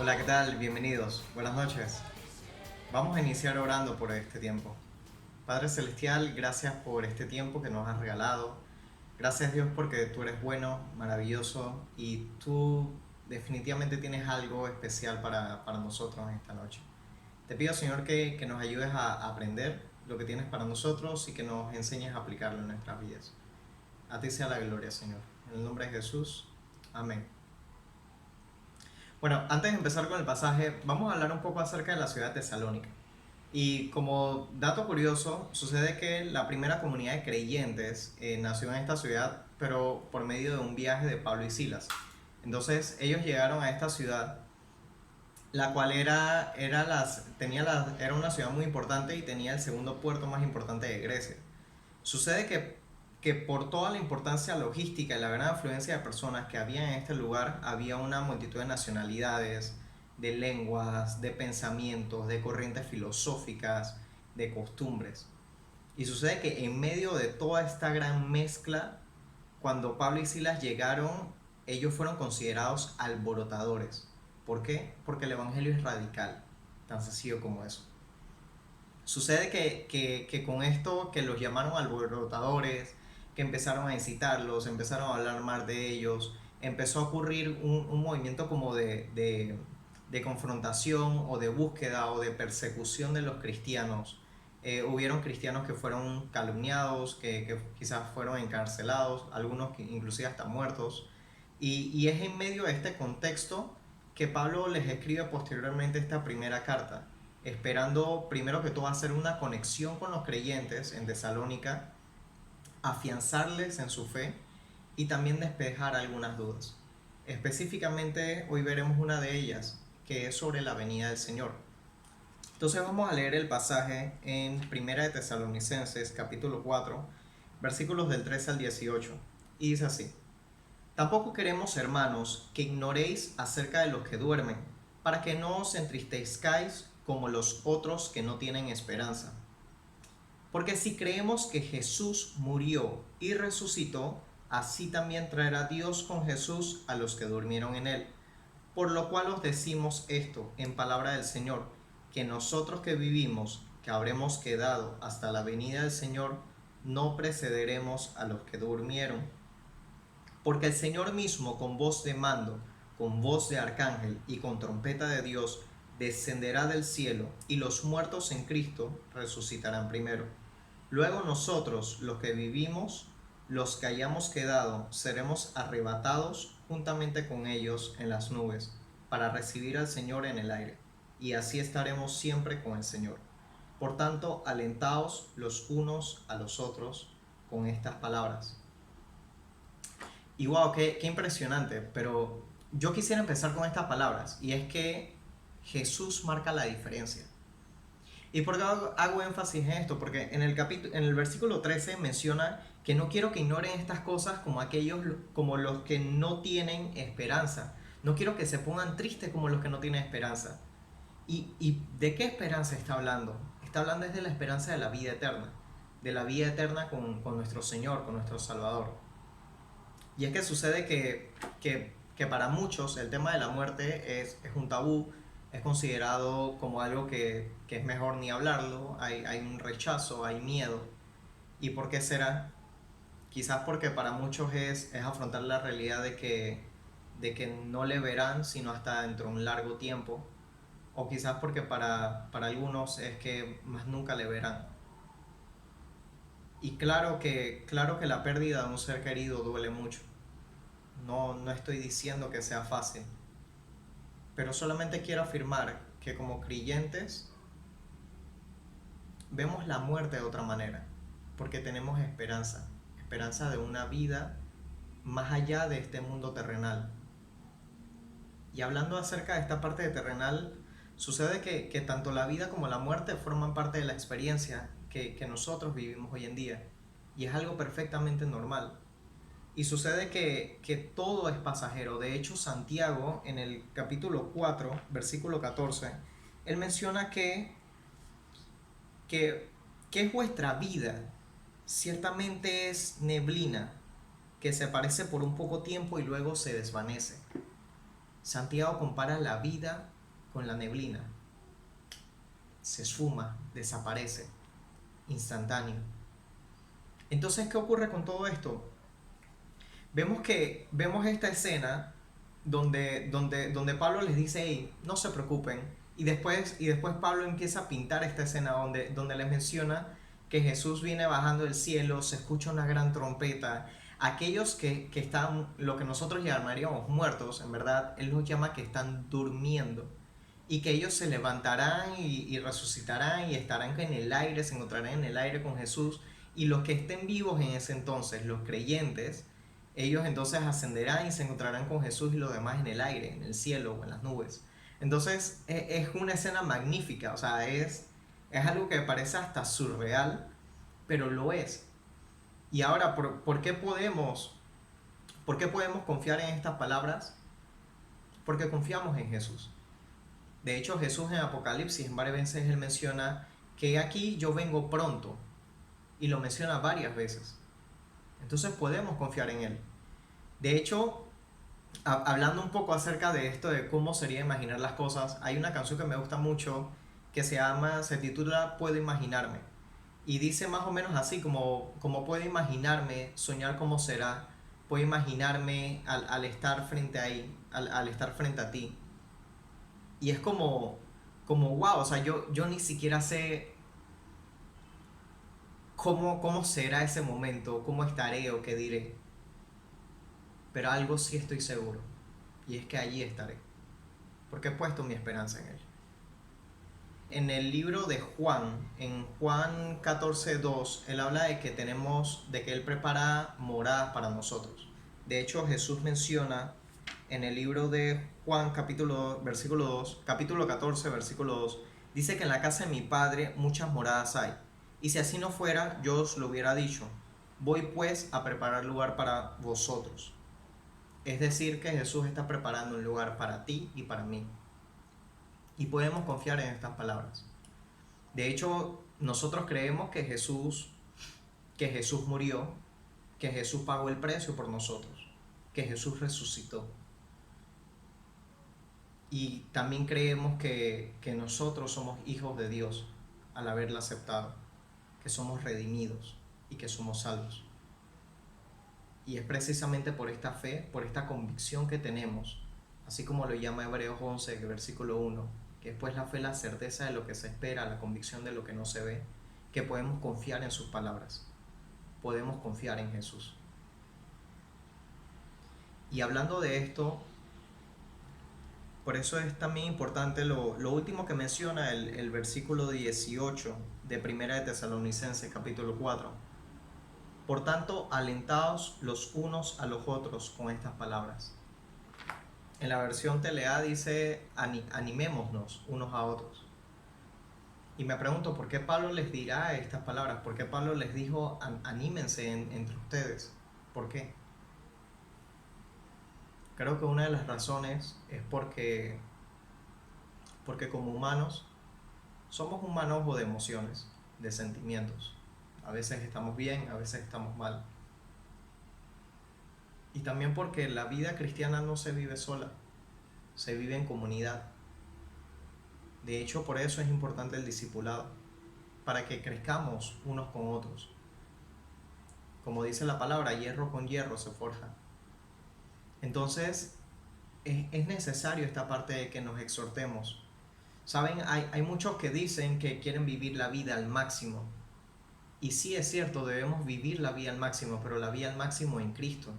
Hola, ¿qué tal? Bienvenidos. Buenas noches. Vamos a iniciar orando por este tiempo. Padre Celestial, gracias por este tiempo que nos has regalado. Gracias Dios porque tú eres bueno, maravilloso y tú definitivamente tienes algo especial para nosotros en esta noche. Te pido Señor que nos ayudes a aprender lo que tienes para nosotros y que nos enseñes a aplicarlo en nuestras vidas. A ti sea la gloria, Señor. En el nombre de Jesús. Amén. Bueno, antes de empezar con el pasaje, vamos a hablar un poco acerca de la ciudad de Tesalónica. Y como dato curioso, sucede que la primera comunidad de creyentes nació en esta ciudad, pero por medio de un viaje de Pablo y Silas. Entonces ellos llegaron a esta ciudad, la cual era una ciudad muy importante y tenía el segundo puerto más importante de Grecia. Sucede que por toda la importancia logística y la gran afluencia de personas que había en este lugar, había una multitud de nacionalidades, de lenguas, de pensamientos, de corrientes filosóficas, de costumbres. Y sucede que en medio de toda esta gran mezcla, cuando Pablo y Silas llegaron, ellos fueron considerados alborotadores. ¿Por qué? Porque el Evangelio es radical, tan sencillo como eso. Sucede que con esto que los llamaron alborotadores, que empezaron a incitarlos, empezaron a hablar mal de ellos, empezó a ocurrir un movimiento como de confrontación o de búsqueda o de persecución de los cristianos. Hubieron cristianos que fueron calumniados, que quizás fueron encarcelados, algunos que inclusive hasta muertos. Y es en medio de este contexto que Pablo les escribe posteriormente esta primera carta, esperando primero que todo hacer una conexión con los creyentes en Tesalónica, afianzarles en su fe y también despejar algunas dudas. Específicamente hoy veremos una de ellas, que es sobre la venida del Señor. Entonces vamos a leer el pasaje en Primera de Tesalonicenses capítulo 4, versículos del 13 al 18, y dice así: Tampoco queremos, hermanos, que ignoréis acerca de los que duermen, para que no os entristezcáis como los otros que no tienen esperanza. Porque si creemos que Jesús murió y resucitó, así también traerá Dios con Jesús a los que durmieron en él. Por lo cual os decimos esto en palabra del Señor, que nosotros que vivimos, que habremos quedado hasta la venida del Señor, no precederemos a los que durmieron. Porque el Señor mismo, con voz de mando, con voz de arcángel y con trompeta de Dios, descenderá del cielo, y los muertos en Cristo resucitarán primero. Luego nosotros, los que vivimos, los que hayamos quedado, seremos arrebatados juntamente con ellos en las nubes, para recibir al Señor en el aire, y así estaremos siempre con el Señor. Por tanto, alentaos los unos a los otros con estas palabras. Y wow, qué impresionante, pero yo quisiera empezar con estas palabras, y es que Jesús marca la diferencia. ¿Y por qué hago énfasis en esto? Porque en el versículo 13 menciona que no quiero que ignoren estas cosas como los que no tienen esperanza. No quiero que se pongan tristes como los que no tienen esperanza. ¿Y de qué esperanza está hablando? Está hablando desde la esperanza de la vida eterna, de la vida eterna con nuestro Señor, con nuestro Salvador. Y es que sucede que para muchos el tema de la muerte es un tabú, es considerado como algo que es mejor ni hablarlo, hay un rechazo, hay miedo. ¿Y por qué será? Quizás porque para muchos es afrontar la realidad de que no le verán sino hasta dentro de un largo tiempo. O quizás porque para algunos es que más nunca le verán. Y claro que la pérdida de un ser querido duele mucho. No estoy diciendo que sea fácil, pero solamente quiero afirmar que como creyentes vemos la muerte de otra manera, porque tenemos esperanza, esperanza de una vida más allá de este mundo terrenal. Y hablando acerca de esta parte de terrenal, sucede que tanto la vida como la muerte forman parte de la experiencia que nosotros vivimos hoy en día, y es algo perfectamente normal. Y sucede que todo es pasajero. De hecho, Santiago, en el capítulo 4, versículo 14, él menciona que es vuestra vida. Ciertamente es neblina, que se aparece por un poco tiempo y luego se desvanece. Santiago compara la vida con la neblina, se esfuma, desaparece, instantáneo. Entonces, ¿qué ocurre con todo esto? Vemos esta escena donde Pablo les dice, hey, no se preocupen. Y después Pablo empieza a pintar esta escena donde les menciona que Jesús viene bajando del cielo, se escucha una gran trompeta. Aquellos que están, lo que nosotros llamaríamos muertos, en verdad, Él los llama que están durmiendo. Y que ellos se levantarán y resucitarán y estarán en el aire, se encontrarán en el aire con Jesús. Y los que estén vivos en ese entonces, los creyentes, ellos entonces ascenderán y se encontrarán con Jesús y los demás en el aire, en el cielo o en las nubes. Entonces es una escena magnífica, o sea, es algo que parece hasta surreal, pero lo es. Y ahora, ¿por qué podemos confiar en estas palabras? Porque confiamos en Jesús. De hecho, Jesús en Apocalipsis, en varias veces Él menciona que aquí yo vengo pronto, y lo menciona varias veces. Entonces podemos confiar en Él. De hecho, hablando un poco acerca de esto, de cómo sería imaginar las cosas, hay una canción que me gusta mucho que se titula Puedo imaginarme. Y dice más o menos así, como puedo imaginarme, soñar cómo será, puedo imaginarme al estar frente ahí, al estar frente a ti. Y es como wow, o sea, yo ni siquiera sé cómo será ese momento, cómo estaré o qué diré. Pero algo sí estoy seguro, y es que allí estaré, porque he puesto mi esperanza en Él. En el libro de Juan, en Juan 14:2, Él habla de que Él prepara moradas para nosotros. De hecho, Jesús menciona en el libro de Juan capítulo 14, versículo 2, dice que en la casa de mi Padre muchas moradas hay, y si así no fuera, yo os lo hubiera dicho, voy pues a preparar lugar para vosotros. Es decir, que Jesús está preparando un lugar para ti y para mí. Y podemos confiar en estas palabras. De hecho, nosotros creemos que Jesús murió, que Jesús pagó el precio por nosotros, que Jesús resucitó. Y también creemos que nosotros somos hijos de Dios al haberlo aceptado, que somos redimidos y que somos salvos. Y es precisamente por esta fe, por esta convicción que tenemos, así como lo llama Hebreos 11, versículo 1, que después la fe es la certeza de lo que se espera, la convicción de lo que no se ve, que podemos confiar en sus palabras, podemos confiar en Jesús. Y hablando de esto, por eso es también importante lo último que menciona el versículo 18 de Primera de Tesalonicenses, capítulo 4. Por tanto, alentaos los unos a los otros con estas palabras. En la versión Telea dice, animémonos unos a otros. Y me pregunto, ¿por qué Pablo les dirá estas palabras? ¿Por qué Pablo les dijo, anímense entre ustedes? ¿Por qué? Creo que una de las razones es porque como humanos, somos un manojo de emociones, de sentimientos. A veces estamos bien, a veces estamos mal. Y también porque la vida cristiana no se vive sola, se vive en comunidad. De hecho, por eso es importante el discipulado, para que crezcamos unos con otros. Como dice la palabra, hierro con hierro se forja. Entonces, es necesario esta parte de que nos exhortemos. Saben, hay muchos que dicen que quieren vivir la vida al máximo. Y sí es cierto, debemos vivir la vida al máximo, pero la vida al máximo en Cristo.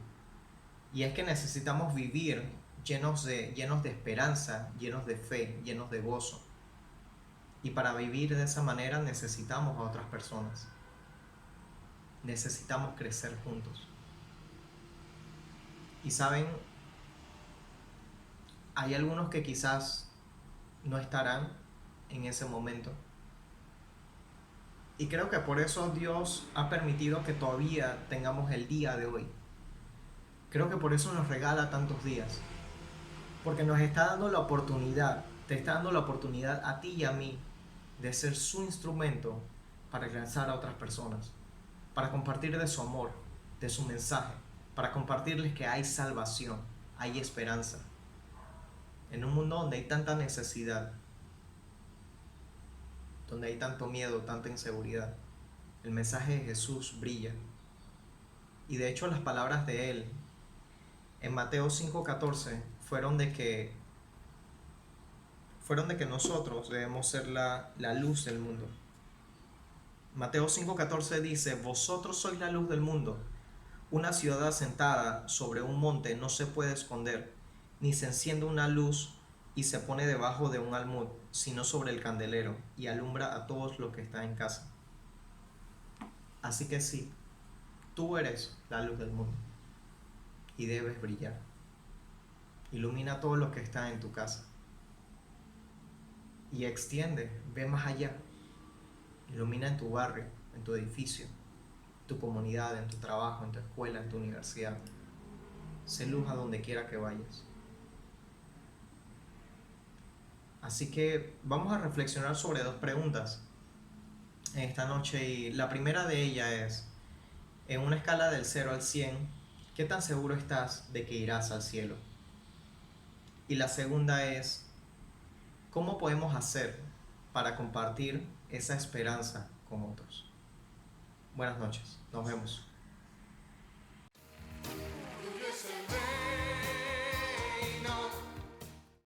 Y es que necesitamos vivir llenos de esperanza, llenos de fe, llenos de gozo. Y para vivir de esa manera necesitamos a otras personas. Necesitamos crecer juntos. Y saben, hay algunos que quizás no estarán en ese momento. Y creo que por eso Dios ha permitido que todavía tengamos el día de hoy. Creo que por eso nos regala tantos días. Porque nos está dando la oportunidad, te está dando la oportunidad a ti y a mí de ser su instrumento para alcanzar a otras personas, para compartir de su amor, de su mensaje, para compartirles que hay salvación, hay esperanza. En un mundo donde hay tanta necesidad, donde hay tanto miedo, tanta inseguridad, el mensaje de Jesús brilla. Y de hecho las palabras de él en Mateo 5:14 fueron de que nosotros debemos ser la luz del mundo. Mateo 5:14 dice: vosotros sois la luz del mundo. Una ciudad asentada sobre un monte no se puede esconder, ni se enciende una luz y se pone debajo de un almud, sino sobre el candelero, y alumbra a todos los que están en casa. Así que sí, tú eres la luz del mundo y debes brillar. Ilumina a todos los que están en tu casa y extiende, ve más allá. Ilumina en tu barrio, en tu edificio, en tu comunidad, en tu trabajo, en tu escuela, en tu universidad. Sé luz a donde quiera que vayas. Así que vamos a reflexionar sobre dos preguntas en esta noche, y la primera de ellas es: en una escala del 0 al 100, ¿qué tan seguro estás de que irás al cielo? Y la segunda es: ¿cómo podemos hacer para compartir esa esperanza con otros? Buenas noches, nos vemos.